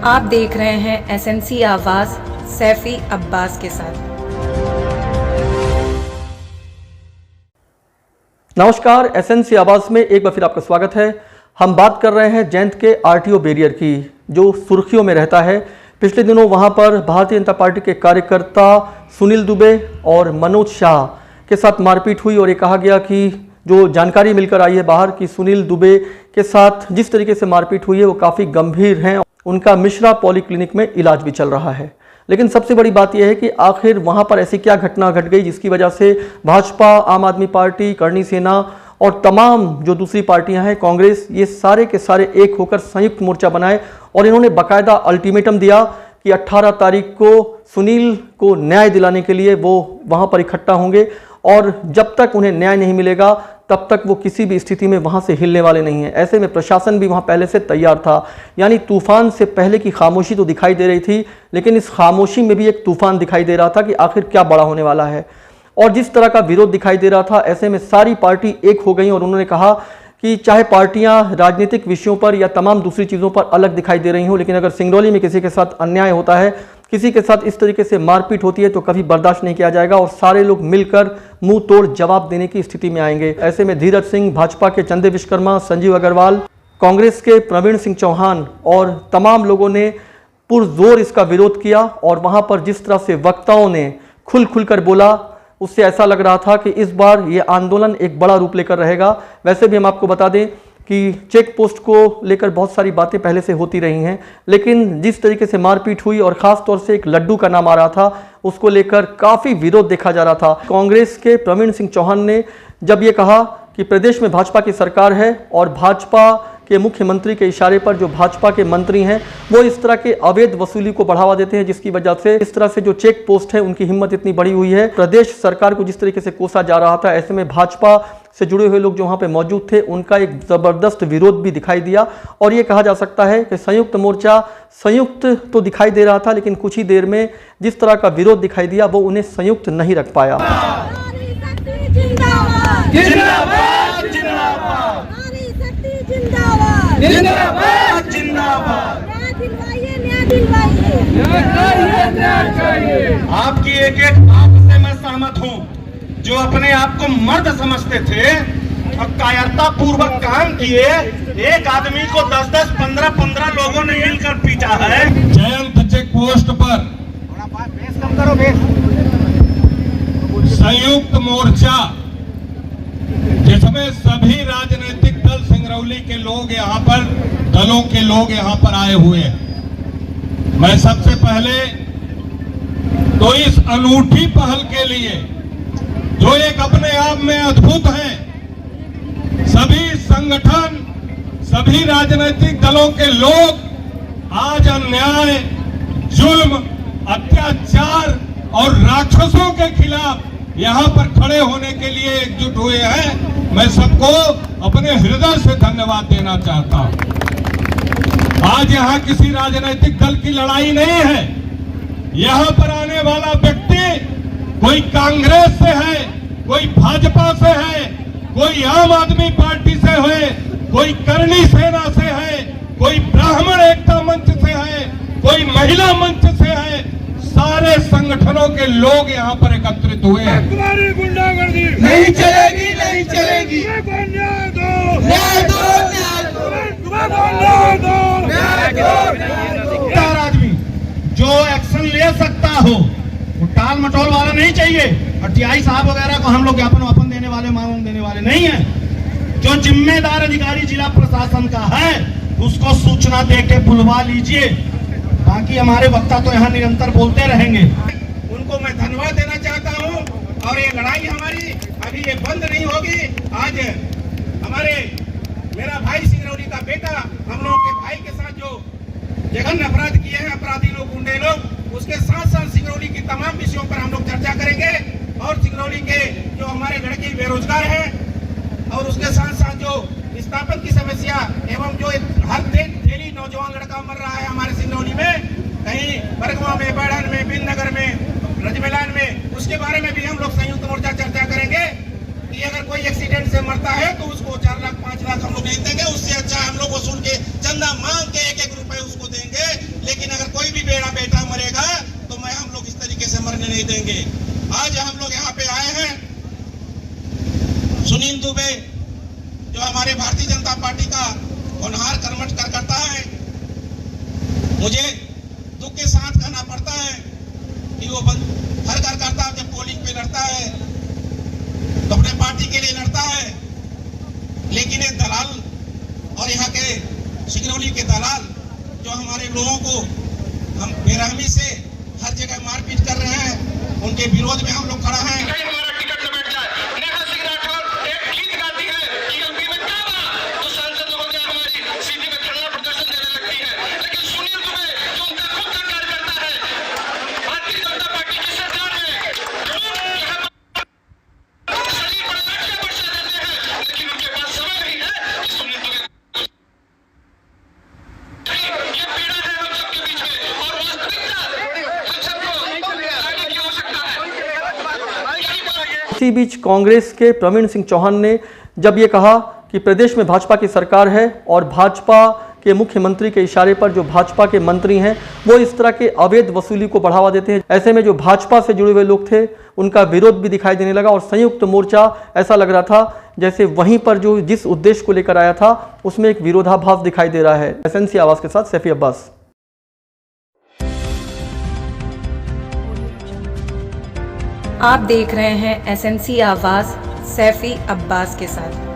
आप देख रहे हैं एसएनसी आवाज सैफी अब्बास के साथ। नमस्कार, एसएनसी आवाज में एक बार फिर आपका स्वागत है। हम बात कर रहे हैं जयंत के आरटीओ बैरियर की, जो सुर्खियों में रहता है। पिछले दिनों वहां पर भारतीय जनता पार्टी के कार्यकर्ता सुनील दुबे और मनोज शाह के साथ मारपीट हुई और ये कहा गया कि जो जानकारी मिलकर आई है बाहर कि सुनील दुबे के साथ जिस तरीके से मारपीट हुई है वो काफ़ी गंभीर हैं। उनका मिश्रा पॉलीक्लिनिक में इलाज भी चल रहा है। लेकिन सबसे बड़ी बात यह है कि आखिर वहां पर ऐसी क्या घटना घट गई जिसकी वजह से भाजपा, आम आदमी पार्टी, करणी सेना और तमाम जो दूसरी पार्टियां हैं, कांग्रेस, ये सारे के सारे एक होकर संयुक्त मोर्चा बनाए और इन्होंने बाकायदा अल्टीमेटम दिया कि 18 तारीख को सुनील को न्याय दिलाने के लिए वो वहां पर इकट्ठा होंगे और जब तक उन्हें न्याय नहीं मिलेगा तब तक वो किसी भी स्थिति में वहां से हिलने वाले नहीं है। ऐसे में प्रशासन भी वहां पहले से तैयार था। यानी तूफान से पहले की खामोशी तो दिखाई दे रही थी, लेकिन इस खामोशी में भी एक तूफान दिखाई दे रहा था कि आखिर क्या बड़ा होने वाला है। और जिस तरह का विरोध दिखाई दे रहा था, ऐसे में सारी पार्टी एक हो गई और उन्होंने कहा कि चाहे पार्टियां राजनीतिक विषयों पर या तमाम दूसरी चीज़ों पर अलग दिखाई दे रही हों, लेकिन अगर सिंगरौली में किसी के साथ अन्याय होता है, किसी के साथ इस तरीके से मारपीट होती है तो कभी बर्दाश्त नहीं किया जाएगा और सारे लोग मिलकर मुंह तोड़ जवाब देने की स्थिति में आएंगे। ऐसे में धीरज सिंह, भाजपा के चंदे विश्वकर्मा, संजीव अग्रवाल, कांग्रेस के प्रवीण सिंह चौहान और तमाम लोगों ने पुरजोर इसका विरोध किया। और वहां पर जिस तरह से वक्ताओं ने खुल कर बोला, उससे ऐसा लग रहा था कि इस बार ये आंदोलन एक बड़ा रूप लेकर रहेगा। वैसे भी हम आपको बता दें कि चेक पोस्ट को लेकर बहुत सारी बातें पहले से होती रही हैं, लेकिन जिस तरीके से मारपीट हुई और ख़ास तौर से एक लड्डू का नाम आ रहा था, उसको लेकर काफ़ी विरोध देखा जा रहा था। कांग्रेस के प्रवीण सिंह चौहान ने जब ये कहा कि प्रदेश में भाजपा की सरकार है और भाजपा के मुख्यमंत्री के इशारे पर जो भाजपा के मंत्री हैं वो इस तरह के अवैध वसूली को बढ़ावा देते हैं, जिसकी वजह से इस तरह से जो चेक पोस्ट है उनकी हिम्मत इतनी बड़ी हुई है। प्रदेश सरकार को जिस तरीके से कोसा जा रहा था, ऐसे में भाजपा से जुड़े हुए लोग जो वहां पे मौजूद थे उनका एक जबरदस्त विरोध भी दिखाई दिया। और ये कहा जा सकता है कि संयुक्त मोर्चा संयुक्त तो दिखाई दे रहा था, लेकिन कुछ ही देर में जिस तरह का विरोध दिखाई दिया वो उन्हें संयुक्त नहीं रख पाया। आपकी एक एक बात से मैं सहमत हूँ। जो अपने आप को मर्द समझते थे और कायरता पूर्वक काम किए, एक आदमी को 10-10, 15-15 लोगों ने मिलकर पीटा है। जयंत चेक पोस्ट पर संयुक्त मोर्चा, जिसमें सभी राजनीतिक दल, सिंगरौली के लोग यहाँ पर, दलों के लोग यहाँ पर आए हुए हैं। मैं सबसे पहले तो इस अनूठी पहल के लिए, जो एक अपने आप में अद्भुत है, सभी संगठन, सभी राजनीतिक दलों के लोग आज अन्याय, जुल्म, अत्याचार और राक्षसों के खिलाफ यहाँ पर खड़े होने के लिए एकजुट हुए हैं। मैं सबको अपने हृदय से धन्यवाद देना चाहता हूँ। आज यहाँ किसी राजनीतिक दल की लड़ाई नहीं है। यहाँ पर आने वाला व्यक्ति कोई कांग्रेस से है, कोई भाजपा से है, कोई आम आदमी पार्टी से है, कोई करणी सेना से है, कोई ब्राह्मण एकता मंच से है, कोई महिला मंच से है। सारे संगठनों के लोग यहाँ पर एकत्रित हुए हैं। तुम्हारी गुंडागर्दी नहीं चलेगी, नहीं चलेगी। न्याय दो, न्याय दो, न्याय दो, न्याय दो, न्याय दो। हर आदमी जो एक्शन ले सकता हो, वो टाल मटोल वाला नहीं चाहिए। और टीआई साहब वगैरह को हम लोग ज्ञापन वापन देने वाले, मांग देने वाले नहीं है। जो जिम्मेदार अधिकारी जिला प्रशासन का है उसको सूचना देके बुलवा लीजिए। बाकी हमारे वक्ता तो यहाँ निरंतर बोलते रहेंगे। उनको मैं धन्यवाद देना चाहता हूँ। और ये लड़ाई हमारी अभी ये बंद नहीं होगी। आज हमारे मेरा भाई सिंगरौली का बेटा हम लोगों के भाई के साथ जो जघन्य अपराध किए हैं अपराधी लोग, गुंडे लोग, उसके साथ साथ सिंगरौली की तमाम विषयों पर हम लोग चर्चा करेंगे। और सिंगरौली के जो हमारे लड़के बेरोजगार हैं और उसके साथ साथ जो विस्थापन की समस्या एवं जो हर डेली नौजवान लड़का मर रहा है हमारे सिंगरौली में, कहीं बरगवा में, बढ़न में, बिननगर में, रजमेलान में, उसके बारे में भी हम लोग संयुक्त मोर्चा चर्चा करेंगे कि अगर कोई एक्सीडेंट से मरता है तो उसको 4 लाख 5 लाख हम लोग नहीं देंगे। उससे अच्छा हम लोग वसूल के चंदा मांग के 1-1 रुपए उसको देंगे। लेकिन जो हमारे भारतीय जनता पार्टी का होनहार कर्मठ कार्यकर्ता है, मुझे दुख के साथ कहना पड़ता है कि वो हर कार्यकर्ता जब पोलिंग पे लड़ता है तो अपने पार्टी के लिए लड़ता है, लेकिन ये दलाल और यहाँ के सिंगरौली के दलाल जो हमारे लोगों को हम बेरहमी से हर जगह मारपीट कर रहे हैं, उनके विरोध में हम लोग खड़ा हैं। इसी बीच कांग्रेस के प्रवीण सिंह चौहान ने जब ये कहा कि प्रदेश में भाजपा की सरकार है और भाजपा के मुख्यमंत्री के इशारे पर जो भाजपा के मंत्री हैं वो इस तरह के अवैध वसूली को बढ़ावा देते हैं, ऐसे में जो भाजपा से जुड़े हुए लोग थे उनका विरोध भी दिखाई देने लगा और संयुक्त मोर्चा ऐसा लग रहा था जैसे वहीं पर जो जिस उद्देश्य को लेकर आया था उसमें एक विरोधाभास दिखाई दे रहा है। एसएनसी आवाज के साथ सैफी अब्बास। आप देख रहे हैं एसएनसी आवाज सैफी अब्बास के साथ।